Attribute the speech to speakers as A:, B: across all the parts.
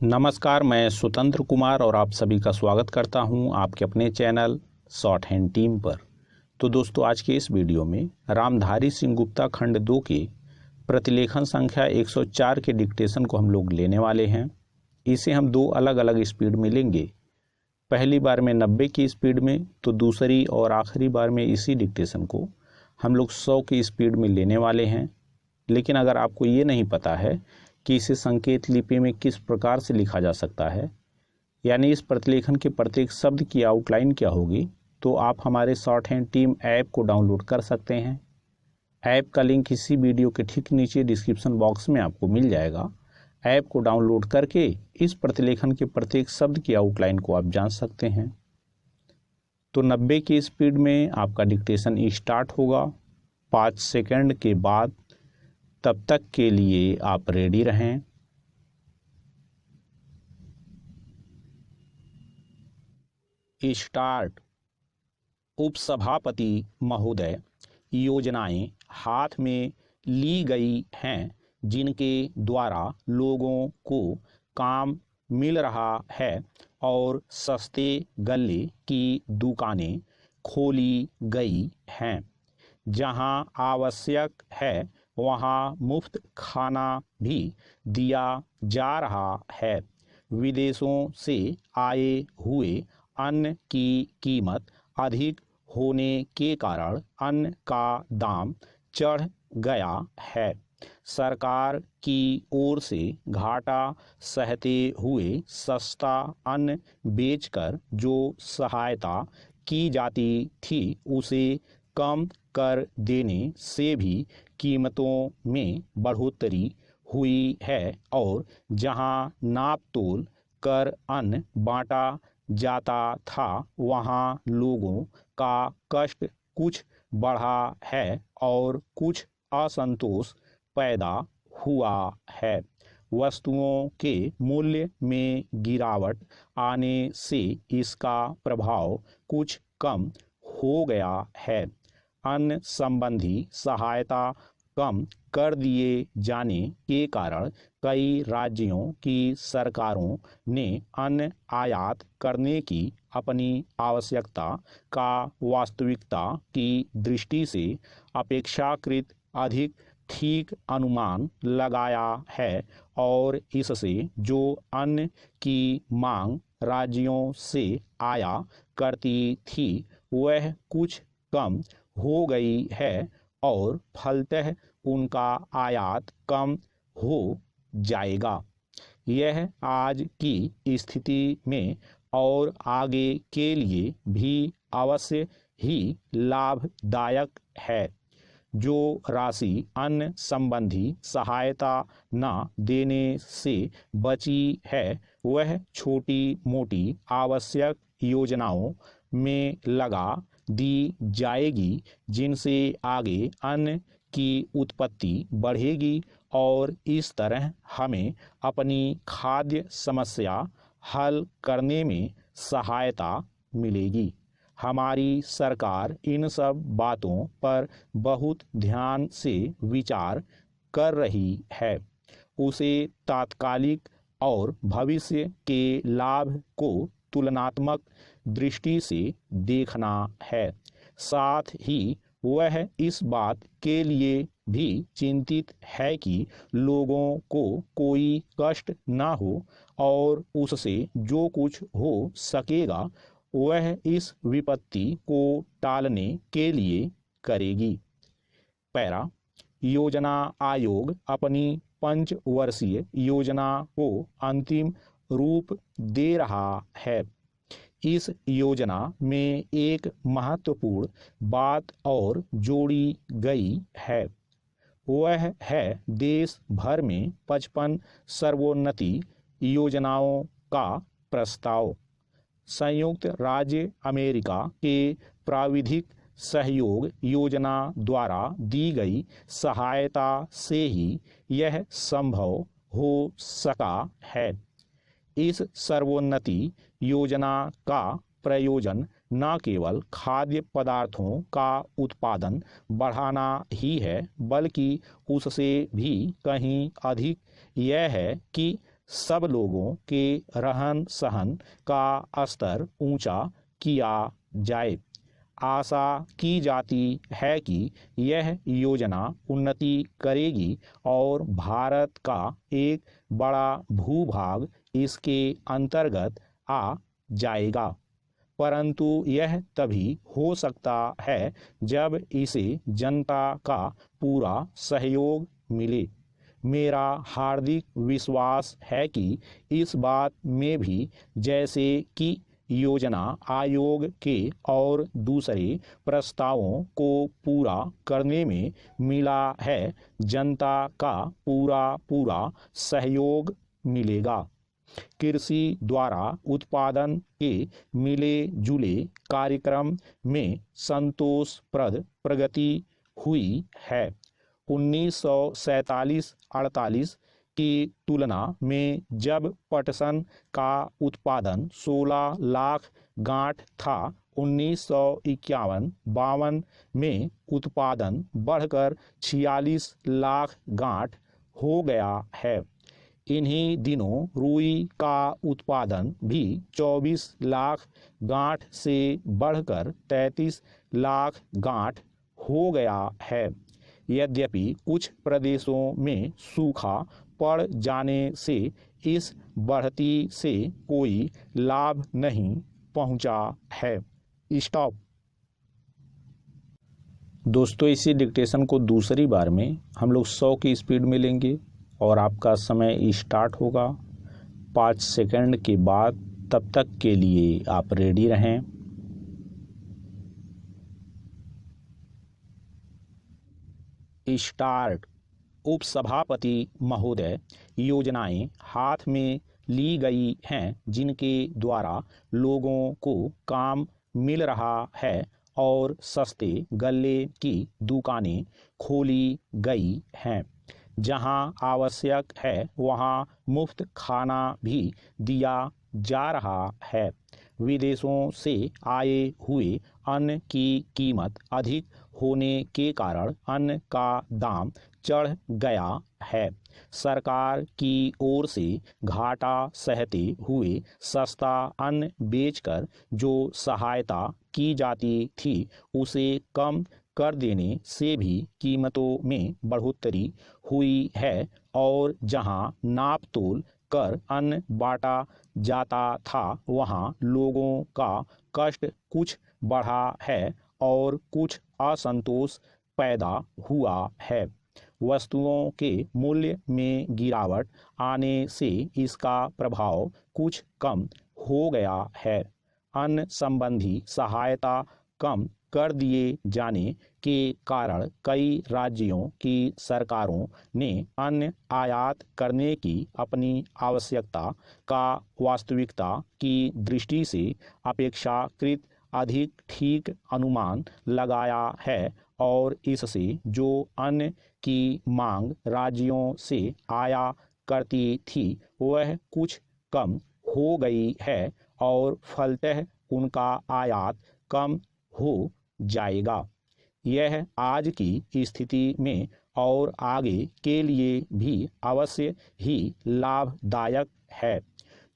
A: नमस्कार, मैं स्वतंत्र कुमार और आप सभी का स्वागत करता हूं आपके अपने चैनल शॉर्ट हैंड टीम पर। तो दोस्तों, आज के इस वीडियो में रामधारी सिंह गुप्ता खंड 2 के प्रतिलेखन संख्या 104 के डिक्टेशन को हम लोग लेने वाले हैं। इसे हम दो अलग अलग स्पीड में लेंगे। पहली बार में 90 की स्पीड में, तो दूसरी और आखिरी बार में इसी डिक्टेशन को हम लोग 100 की स्पीड में लेने वाले हैं। लेकिन अगर आपको ये नहीं पता है कि इसे संकेत लिपि में किस प्रकार से लिखा जा सकता है, यानी इस प्रतिलेखन के प्रत्येक शब्द की आउटलाइन क्या होगी, तो आप हमारे शॉर्ट हैंड टीम ऐप को डाउनलोड कर सकते हैं। ऐप का लिंक इसी वीडियो के ठीक नीचे डिस्क्रिप्शन बॉक्स में आपको मिल जाएगा। ऐप को डाउनलोड करके इस प्रतिलेखन के प्रत्येक शब्द की आउटलाइन को आप जान सकते हैं। तो 90 की स्पीड में आपका डिक्टेशन स्टार्ट होगा 5 सेकंड के बाद। तब तक के लिए आप रेडी रहें। स्टार्ट। उपसभापति महोदय, योजनाएं हाथ में ली गई हैं जिनके द्वारा लोगों को काम मिल रहा है और सस्ते गल्ले की दुकानें खोली गई हैं। जहां आवश्यक है वहाँ मुफ्त खाना भी दिया जा रहा है। विदेशों से आए हुए अन्न की कीमत अधिक होने के कारण अन्न का दाम चढ़ गया है। सरकार की ओर से घाटा सहते हुए सस्ता अन्न बेचकर जो सहायता की जाती थी उसे कम कर देने से भी कीमतों में बढ़ोतरी हुई है और जहां नाप तोल कर अन्न बांटा जाता था वहां लोगों का कष्ट कुछ बढ़ा है और कुछ असंतोष पैदा हुआ है। वस्तुओं के मूल्य में गिरावट आने से इसका प्रभाव कुछ कम हो गया है। अन्न संबंधी सहायता कम कर दिए जाने के कारण कई राज्यों की सरकारों ने अन्न आयात करने की अपनी आवश्यकता का वास्तविकता की दृष्टि से अपेक्षाकृत अधिक ठीक अनुमान लगाया है और इससे जो अन्न की मांग राज्यों से आया करती थी वह कुछ कम हो गई है और फलतः उनका आयात कम हो जाएगा। यह आज की स्थिति में और आगे के लिए भी अवश्य ही लाभदायक है। जो राशि अन्न संबंधी सहायता न देने से बची है वह छोटी मोटी आवश्यक योजनाओं में लगा दी जाएगी, जिनसे आगे अन्न की उत्पत्ति बढ़ेगी और इस तरह हमें अपनी खाद्य समस्या हल करने में सहायता मिलेगी। हमारी सरकार इन सब बातों पर बहुत ध्यान से विचार कर रही है। उसे तात्कालिक और भविष्य के लाभ को तुलनात्मक दृष्टि से देखना है। साथ ही वह इस बात के लिए भी चिंतित है कि लोगों को कोई कष्ट ना हो और उससे जो कुछ हो सकेगा वह इस विपत्ति को टालने के लिए करेगी। पैरा। योजना आयोग अपनी 5 वर्षीय योजना को अंतिम रूप दे रहा है। इस योजना में एक महत्वपूर्ण बात और जोड़ी गई है, वह है देश भर में 55 सर्वोन्नति योजनाओं का प्रस्ताव। संयुक्त राज्य अमेरिका के प्राविधिक सहयोग योजना द्वारा दी गई सहायता से ही यह संभव हो सका है। इस सर्वोन्नति योजना का प्रयोजन न केवल खाद्य पदार्थों का उत्पादन बढ़ाना ही है, बल्कि उससे भी कहीं अधिक यह है कि सब लोगों के रहन सहन का स्तर ऊंचा किया जाए। आशा की जाती है कि यह योजना उन्नति करेगी और भारत का एक बड़ा भूभाग इसके अंतर्गत आ जाएगा, परंतु यह तभी हो सकता है जब इसे जनता का पूरा सहयोग मिले। मेरा हार्दिक विश्वास है कि इस बात में भी, जैसे कि योजना आयोग के और दूसरे प्रस्तावों को पूरा करने में मिला है, जनता का पूरा सहयोग मिलेगा। कृषि द्वारा उत्पादन के मिले जुले कार्यक्रम में संतोषप्रद प्रगति हुई है। 1947-48 की तुलना में जब पटसन का उत्पादन 16 लाख गांठ था, 1951-52 में उत्पादन बढ़कर 46 लाख गांठ हो गया है। इन्हीं दिनों रुई का उत्पादन भी 24 लाख गांठ से बढ़कर 33 लाख गांठ हो गया है। यद्यपि कुछ प्रदेशों में सूखा पड़ जाने से इस बढ़ती से कोई लाभ नहीं पहुंचा है। स्टॉप। दोस्तों, इसी डिक्टेशन को दूसरी बार में हम लोग 100 की स्पीड में लेंगे और आपका समय स्टार्ट होगा 5 सेकंड के बाद। तब तक के लिए आप रेडी रहें। स्टार्ट। उपसभापति महोदय, योजनाएं हाथ में ली गई हैं जिनके द्वारा लोगों को काम मिल रहा है और सस्ते गल्ले की दुकानें खोली गई हैं। जहां आवश्यक है वहां मुफ्त खाना भी दिया जा रहा है। विदेशों से आए हुए अन्न की कीमत अधिक होने के कारण अन्न का दाम चढ़ गया है। सरकार की ओर से घाटा सहते हुए सस्ता अन्न बेचकर जो सहायता की जाती थी, उसे कम कर देने से भी कीमतों में बढ़ोतरी हुई है और जहां नाप तोल कर अन्न बांटा जाता था, वहां लोगों का कष्ट कुछ बढ़ा है और कुछ असंतोष पैदा हुआ है। वस्तुओं के मूल्य में गिरावट आने से इसका प्रभाव कुछ कम हो गया है। अन्न संबंधी सहायता कम कर दिए जाने के कारण कई राज्यों की सरकारों ने अन्न आयात करने की अपनी आवश्यकता का वास्तविकता की दृष्टि से अपेक्षाकृत अधिक ठीक अनुमान लगाया है और इससे जो अन्न की मांग राज्यों से आया करती थी, वह कुछ कम हो गई है और फलतः उनका आयात कम हो जाएगा। यह आज की स्थिति में और आगे के लिए भी अवश्य ही लाभदायक है।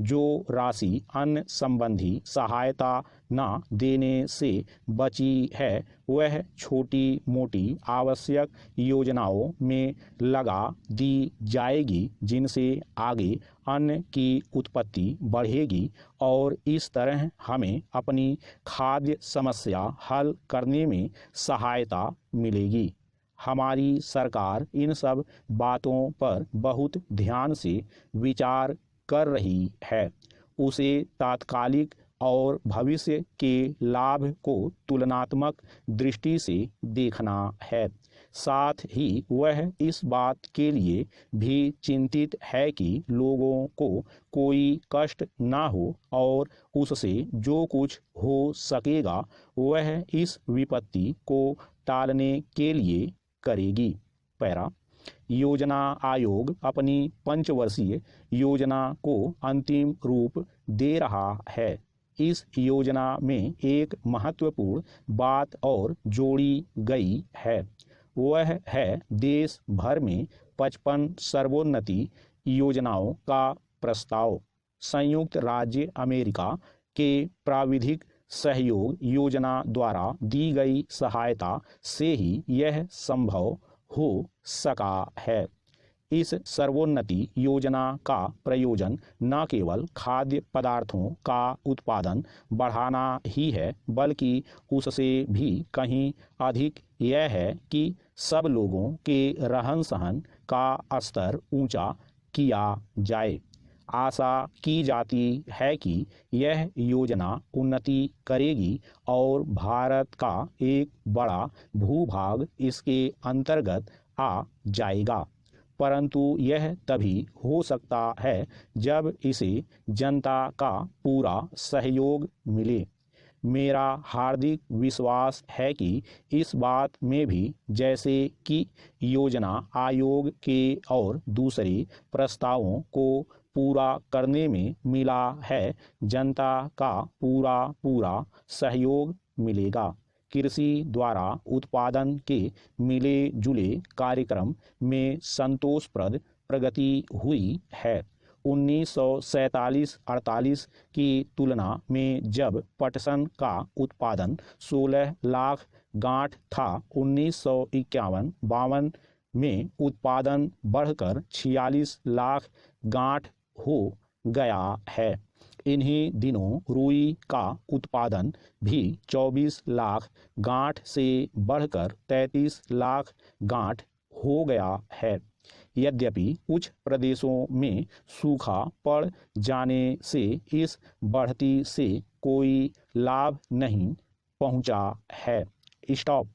A: जो राशि अन्न संबंधी सहायता न देने से बची है, वह छोटी मोटी आवश्यक योजनाओं में लगा दी जाएगी, जिनसे आगे अन्न की उत्पत्ति बढ़ेगी और इस तरह हमें अपनी खाद्य समस्या हल करने में सहायता मिलेगी। हमारी सरकार इन सब बातों पर बहुत ध्यान से विचार कर रही है। उसे तात्कालिक और भविष्य के लाभ को तुलनात्मक दृष्टि से देखना है। साथ ही वह इस बात के लिए भी चिंतित है कि लोगों को कोई कष्ट ना हो और उससे जो कुछ हो सकेगा वह इस विपत्ति को टालने के लिए करेगी। पैरा। योजना आयोग अपनी पंचवर्षीय योजना को अंतिम रूप दे रहा है। इस योजना में एक महत्वपूर्ण बात और जोड़ी गई है, वह है देश भर में 55 सर्वोन्नति योजनाओं का प्रस्ताव संयुक्त राज्य अमेरिका के प्राविधिक सहयोग योजना द्वारा दी गई सहायता से ही यह संभव हो सका है। इस सर्वोन्नति योजना का प्रयोजन न केवल खाद्य पदार्थों का उत्पादन बढ़ाना ही है, बल्कि उससे भी कहीं अधिक यह है कि सब लोगों के रहन सहन का स्तर ऊंचा किया जाए। आशा की जाती है कि यह योजना उन्नति करेगी और भारत का एक बड़ा भूभाग इसके अंतर्गत आ जाएगा, परंतु यह तभी हो सकता है जब इसे जनता का पूरा सहयोग मिले। मेरा हार्दिक विश्वास है कि इस बात में भी, जैसे कि योजना आयोग के और दूसरे प्रस्तावों को पूरा करने में मिला है, जनता का पूरा सहयोग मिलेगा। कृषि द्वारा उत्पादन के मिले जुले कार्यक्रम में संतोषप्रद प्रगति हुई है। 1947-48 की तुलना में जब पटसन का उत्पादन 16 लाख गांठ था, 1951-52 में उत्पादन बढ़कर 46 लाख गांठ हो गया है। इन्हीं दिनों रुई का उत्पादन भी 24 लाख गांठ से बढ़कर 33 लाख गांठ हो गया है। यद्यपि कुछ प्रदेशों में सूखा पड़ जाने से इस बढ़ती से कोई लाभ नहीं पहुंचा है। स्टॉप।